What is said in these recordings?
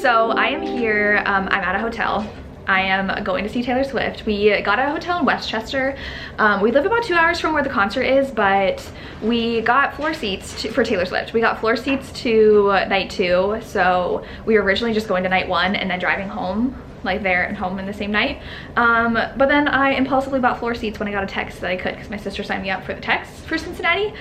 So I am here, I'm at a hotel. I am going to see Taylor Swift. We got a hotel in Westchester. We live about 2 hours from where the concert is, but we got floor seats for Taylor Swift. We got floor seats to night 2, so we were originally just going to night 1 and then driving home, like there and home in the same night. But then I impulsively bought floor seats when I got a text that I could, because my sister signed me up for the text for Cincinnati.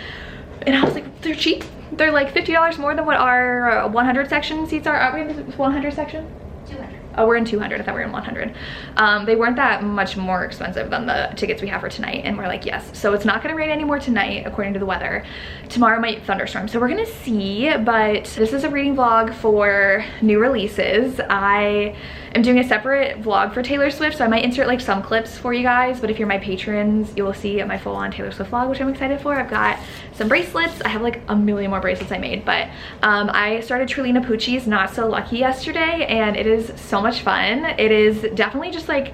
And I was like, they're cheap. They're like $50 more than what our 100 section seats are. Are we in the 100 section? 200. Oh, we're in 200. I thought we were in 100. They weren't that much more expensive than the tickets we have for tonight, and we're like, yes. So it's not gonna rain anymore tonight, according to the weather. Tomorrow might thunderstorm, so we're gonna see. But this is a reading vlog for new releases. I am doing a separate vlog for Taylor Swift, so I might insert like some clips for you guys, but if you're my patrons, you will see my full-on Taylor Swift vlog, which I'm excited for. I've got some bracelets. I have like a million more bracelets I made, but I started Trulina Pucci's Not So Lucky yesterday, and it is so much fun. It is definitely just like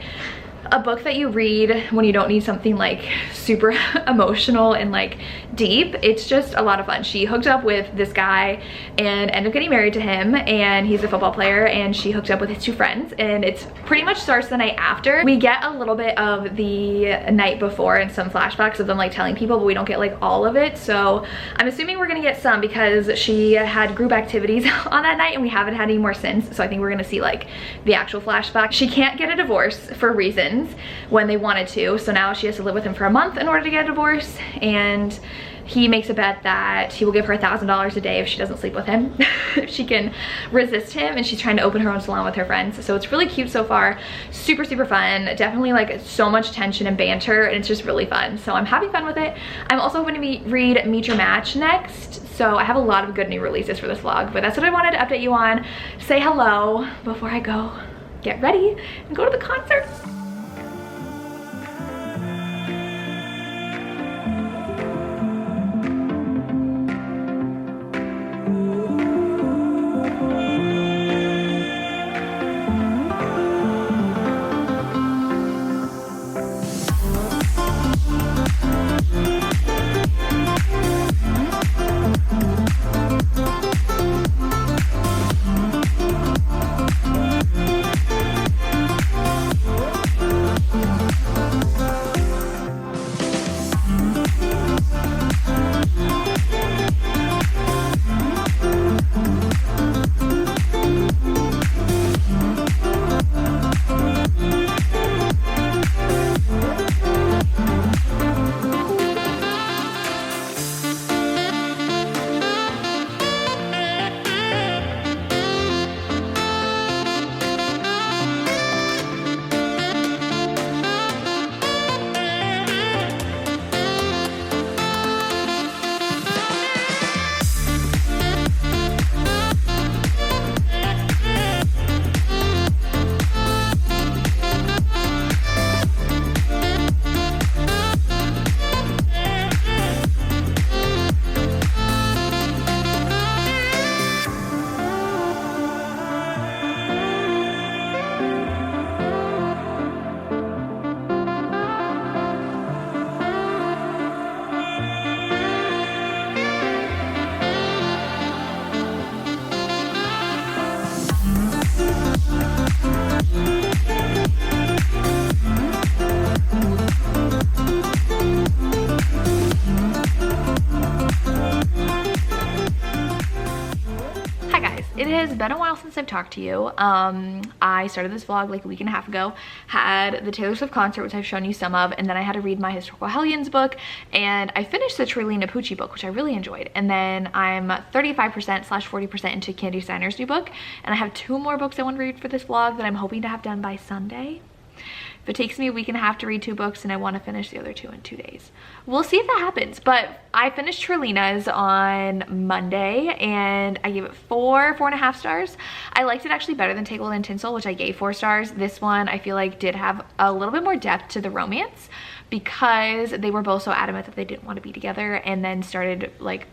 a book that you read when you don't need something like super emotional and like deep. It's just a lot of fun. She hooked up with this guy and ended up getting married to him, and he's a football player, and she hooked up with his 2 friends, and it's pretty much starts the night after. We get a little bit of the night before and some flashbacks of them like telling people, but we don't get like all of it. So I'm assuming we're gonna get some, because she had group activities on that night and we haven't had any more since. So I think we're gonna see like the actual flashback. She can't get a divorce for reasons when they wanted to, so now she has to live with him for a month in order to get a divorce, and he makes a bet that he will give her $1,000 a day if she doesn't sleep with him, if she can resist him, and she's trying to open her own salon with her friends. So it's really cute so far. Super, super fun. Definitely like so much tension and banter, and it's just really fun. So I'm having fun with it. I'm also going to read Meet Your Match next. So I have a lot of good new releases for this vlog, but that's what I wanted to update you on. Say hello before I go get ready and go to the concert. It has been a while since I've talked to you. I started this vlog like a week and a half ago, had the Taylor Swift concert, which I've shown you some of, and then I had to read my Historical Hellions book, and I finished the Trulina Pucci book, which I really enjoyed. And then I'm 35%/40% into Candy Steiner's new book, and I have 2 more books I want to read for this vlog that I'm hoping to have done by Sunday. If it takes me a week and a half to read 2 books and I want to finish the other 2 in 2 days, we'll see if that happens. But I finished Trulina's on Monday and I gave it 4.5 stars. I liked it actually better than Take Gold and Tinsel, which I gave 4 stars. This one I feel like did have a little bit more depth to the romance, because they were both so adamant that they didn't want to be together, and then started like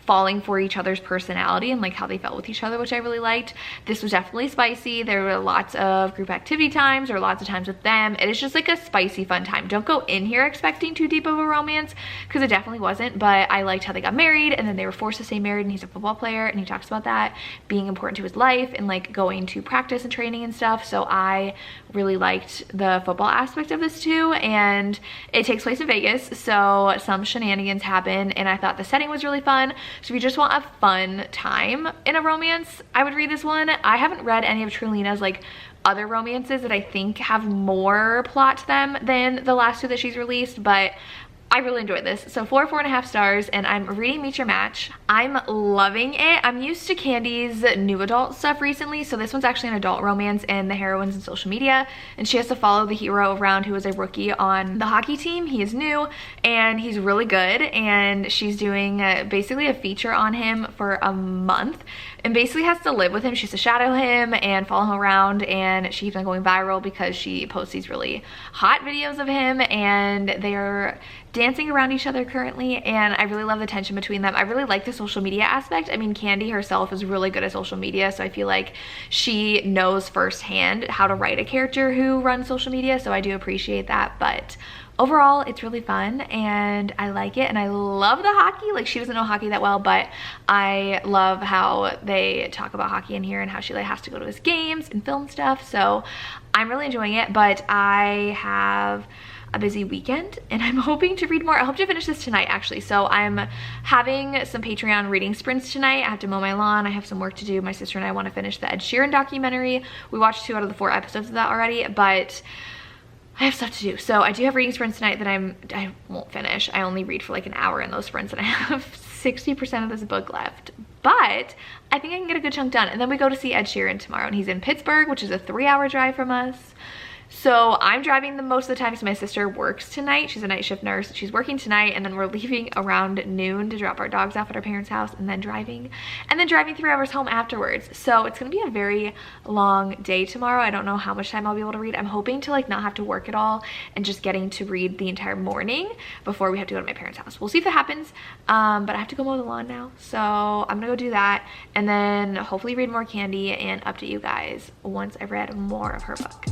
falling for each other's personality and like how they felt with each other, which I really liked. This was definitely spicy. There were lots of group activity times or lots of times with them. It is just like a spicy fun time. Don't go in here expecting too deep of a romance, because it definitely wasn't, but I liked how they got married and then they were forced to stay married, and he's a football player and he talks about that being important to his life and like going to practice and training and stuff. So I really liked the football aspect of this too, and it takes place in Vegas, so some shenanigans happen, and I thought the setting was really fun. So if you just want a fun time in a romance, I would read this one. I haven't read any of Trulina's like other romances that I think have more plot to them than the last two that she's released, but I really enjoyed this. So 4.5 stars, and I'm reading Meet Your Match. I'm loving it. I'm used to Candy's new adult stuff recently, so this one's actually an adult romance, and the heroine's in social media, and she has to follow the hero around who is a rookie on the hockey team. He is new, and he's really good, and she's doing basically a feature on him for a month, and basically has to live with him. She has to shadow him and follow him around, and she's been going viral because she posts these really hot videos of him, and they're dancing around each other currently, and I really love the tension between them. I really like the social media aspect. I mean, Candy herself is really good at social media, so I feel like she knows firsthand how to write a character who runs social media, so I do appreciate that. But overall, it's really fun and I like it, and I love the hockey. Like, she doesn't know hockey that well, but I love how they talk about hockey in here and how she like has to go to his games and film stuff, so I'm really enjoying it. But I have a busy weekend and I'm hoping to read more. I hope to finish this tonight actually. So I'm having some Patreon reading sprints tonight. I have to mow my lawn. I have some work to do. My sister and I want to finish the Ed Sheeran documentary. We watched 2 out of the 4 episodes of that already, but I have stuff to do. So I do have reading sprints tonight that I won't finish. I only read for like an hour in those sprints, and I have 60% of this book left. But I think I can get a good chunk done. And then we go to see Ed Sheeran tomorrow, and he's in Pittsburgh, which is a 3-hour drive from us. So I'm driving the most of the time because my sister works tonight. She's a night shift nurse. She's working tonight, and then we're leaving around noon to drop our dogs off at our parents' house, and then driving 3 hours home afterwards. So it's gonna be a very long day tomorrow. I don't know how much time I'll be able to read. I'm hoping to like not have to work at all and just getting to read the entire morning before we have to go to my parents' house. We'll see if that happens, but I have to go mow the lawn now. So I'm gonna go do that, and then hopefully read more Candy and update you guys once I've read more of her book.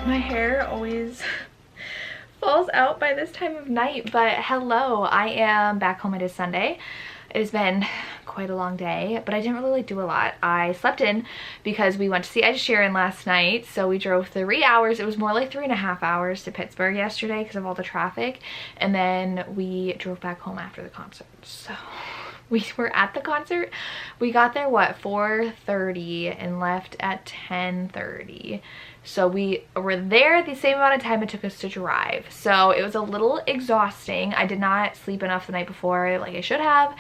My hair always falls out by this time of night, but hello, I am back home. It is Sunday. It has been quite a long day, but I didn't really do a lot. I slept in because we went to see Ed Sheeran last night, so we drove 3 hours. It was more like 3.5 hours to Pittsburgh yesterday because of all the traffic, and then we drove back home after the concert. So we were at the concert. We got there, what, 4:30 and left at 10:30. So we were there the same amount of time it took us to drive. So it was a little exhausting. I did not sleep enough the night before like I should have.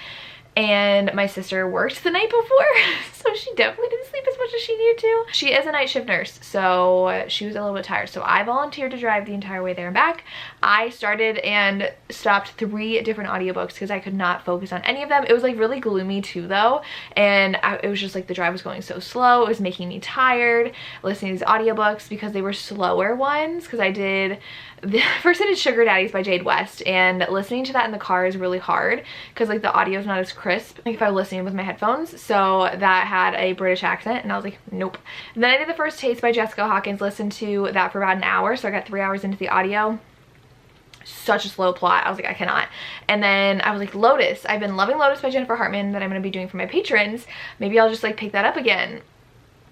And my sister worked the night before, so she definitely didn't sleep as much as she needed to. She is a night shift nurse, so she was a little bit tired. So I volunteered to drive the entire way there and back. I started and stopped 3 different audiobooks because I could not focus on any of them. It was like really gloomy too though, and it was just like the drive was going so slow. It was making me tired listening to these audiobooks because they were slower ones. Because first I did Sugar Daddies by Jade West, and listening to that in the car is really hard because like the audio is not as crisp like if I was listening with my headphones. So that had a British accent, and I was like, nope. And then I did The First Taste by Jessica Hawkins, listened to that for about an hour, so I got 3 hours into the audio. Such a slow plot. I was like, I cannot. And then I was like, Lotus. I've been loving Lotus by Jennifer Hartman that I'm going to be doing for my patrons. Maybe I'll just like pick that up again.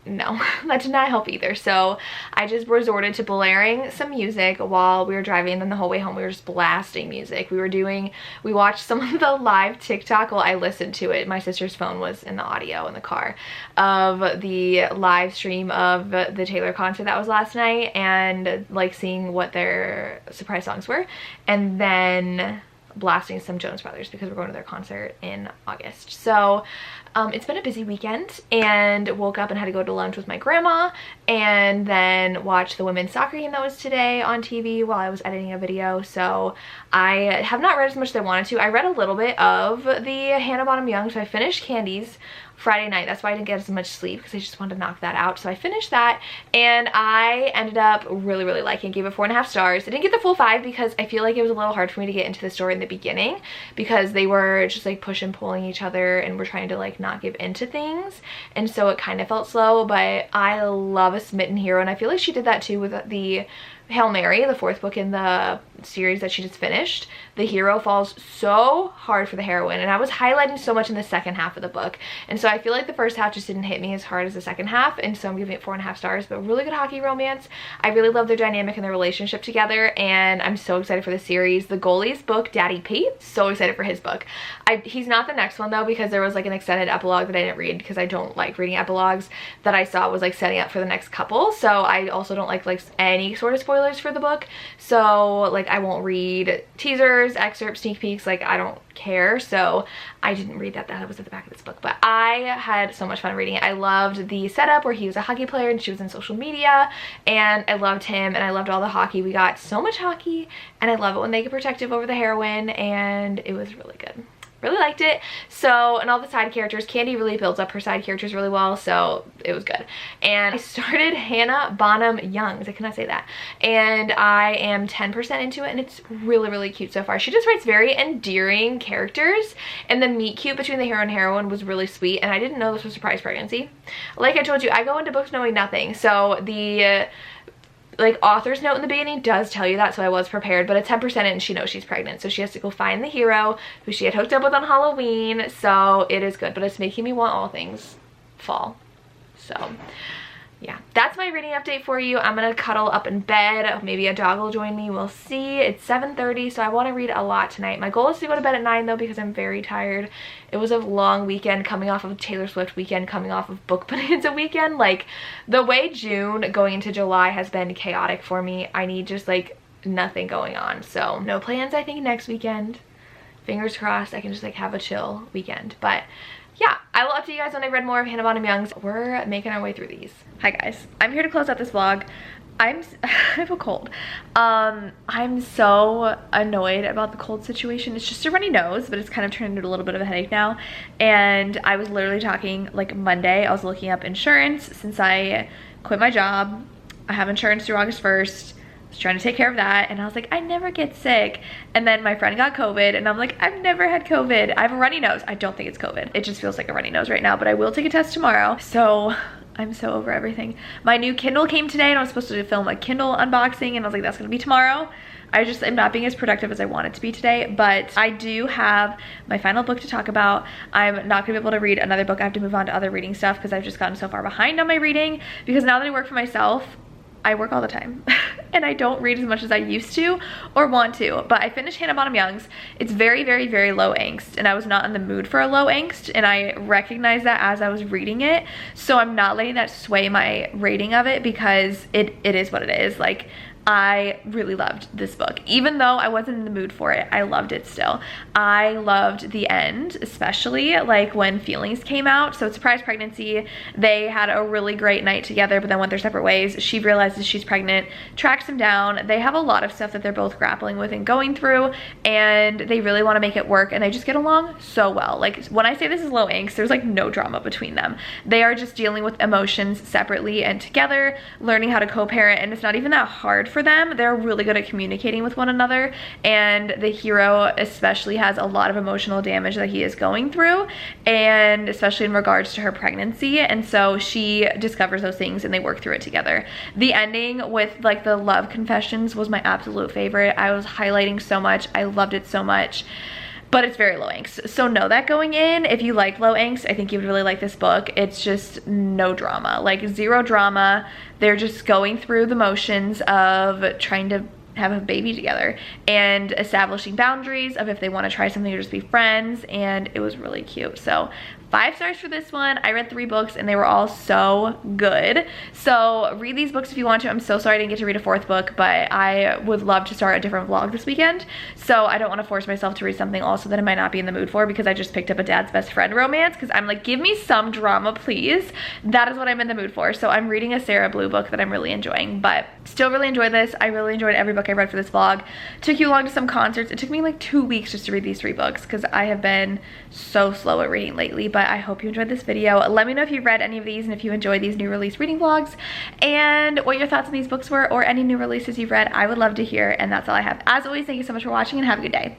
no, that did not help either. So I just resorted to blaring some music while we were driving, and then the whole way home we were just blasting music. We watched some of the live TikTok, well, I listened to it. My sister's phone was in the audio in the car of the live stream of the Taylor concert that was last night, and like seeing what their surprise songs were, and then blasting some Jonas Brothers because we're going to their concert in August. So it's been a busy weekend, and woke up and had to go to lunch with my grandma, and then watch the women's soccer game that was today on TV while I was editing a video. So I have not read as much as I wanted to. I read a little bit of the Hannah Bonham Young, so I finished Candies Friday night. That's why I didn't get as much sleep, because I just wanted to knock that out. So I finished that, and I ended up really liking it. Gave it 4.5 stars. I didn't get the full 5 because I feel like it was a little hard for me to get into the story in the beginning, because they were just like push and pulling each other and we're trying to like not give into things, and so it kind of felt slow. But I love a smitten hero, and I feel like she did that too with the Hail Mary, the 4th book in the series that she just finished. The hero falls so hard for the heroine, and I was highlighting so much in the second half of the book, and so I feel like the first half just didn't hit me as hard as the second half, and so I'm giving it 4.5 stars. But really good hockey romance. I really love their dynamic and their relationship together, and I'm so excited for the series. The goalie's book, Daddy Pete, so excited for his book. He's not the next one though, because there was like an extended epilogue that I didn't read because I don't like reading epilogues, that I saw was like setting up for the next couple. So I also don't like any sort of spoilers for the book, so like I won't read teasers, excerpts, sneak peeks, like I don't care. So I didn't read that. That was at the back of this book, but I had so much fun reading it. I loved the setup where he was a hockey player and she was in social media, and I loved him, and I loved all the hockey. We got so much hockey, and I love it when they get protective over the heroine, and it was really good. Really liked it. So, and all the side characters, Candy really builds up her side characters really well, so it was good. And I started Hannah Bonham Young's, I cannot say that, and I am 10% into it, and it's really cute so far. She just writes very endearing characters, and the meet cute between the hero and heroine was really sweet, and I didn't know this was surprise pregnancy. Like I told you, I go into books knowing nothing, so the like author's note in the beginning does tell you that, so I was prepared. But at 10% in, she knows she's pregnant, so she has to go find the hero who she had hooked up with on Halloween. So it is good, but it's making me want all things fall. So yeah, that's my reading update for you. I'm gonna cuddle up in bed. Maybe a dog will join me, we'll see. It's 7:30, so I want to read a lot tonight. My goal is to go to bed at 9 though, because I'm very tired. It was a long weekend, coming off of Taylor Swift weekend, coming off of Book Bonanza weekend. Like, the way June going into July has been chaotic for me. I need just like nothing going on. So no plans, I think, next weekend. Fingers crossed I can just like have a chill weekend. But yeah, I will update you guys when I read more of Hannah Bonham Young's. We're making our way through these. Hi guys, I'm here to close out this vlog. I have a cold. I'm so annoyed about the cold situation. It's just a runny nose, but it's kind of turned into a little bit of a headache now. And I was literally talking like Monday, I was looking up insurance since I quit my job. I have insurance through August 1st. Was trying to take care of that, and I was like, I never get sick. And then my friend got COVID, and I'm like, I've never had COVID. I have a runny nose. I don't think it's COVID. It just feels like a runny nose right now, but I will take a test tomorrow. So I'm so over everything. My new Kindle came today, and I was supposed to film a Kindle unboxing, and I was like, that's gonna be tomorrow. I just am not being as productive as I wanted to be today, but I do have my final book to talk about. I'm not gonna be able to read another book. I have to move on to other reading stuff because I've just gotten so far behind on my reading, because now that I work for myself, I work all the time and I don't read as much as I used to or want to. But I finished Hannah Bonham Young's. It's very low angst, and I was not in the mood for a low angst, and I recognized that as I was reading it. So I'm not letting that sway my rating of it, because it is what it is. Like, I really loved this book. Even though I wasn't in the mood for it, I loved it still. I loved the end, especially like when feelings came out. So surprise pregnancy, they had a really great night together, but then went their separate ways. She realizes she's pregnant, tracks him down. They have a lot of stuff that they're both grappling with and going through, and they really want to make it work, and they just get along so well. Like, when I say this is low angst, there's like no drama between them. They are just dealing with emotions separately and together, learning how to co-parent, and it's not even that hard for them. They're really good at communicating with one another, and the hero especially has a lot of emotional damage that he is going through, and especially in regards to her pregnancy, and so she discovers those things and they work through it together. The ending with like the love confessions was my absolute favorite. I was highlighting so much. I loved it so much. but it's very low angst. So know that going in. If you like low angst, I think you would really like this book. It's just no drama, like zero drama. They're just going through the motions of trying to have a baby together and establishing boundaries of if they want to try something or just be friends, and it was really cute. So 5 stars for this one. I read 3 books and they were all so good. So read these books if you want to. I'm so sorry I didn't get to read a 4th book, but I would love to start a different vlog this weekend. So I don't want to force myself to read something also that I might not be in the mood for, because I just picked up a dad's best friend romance, because I'm like, give me some drama, please. That is what I'm in the mood for. So I'm reading a Sarah Blue book that I'm really enjoying, but still really enjoyed this. I really enjoyed every book I read for this vlog. Took you along to some concerts. It took me like 2 weeks just to read these 3 books because I have been so slow at reading lately, but I hope you enjoyed this video. Let me know if you've read any of these and if you enjoyed these new release reading vlogs and what your thoughts on these books were, or any new releases you've read. I would love to hear, and that's all I have. As always, thank you so much for watching and have a good day.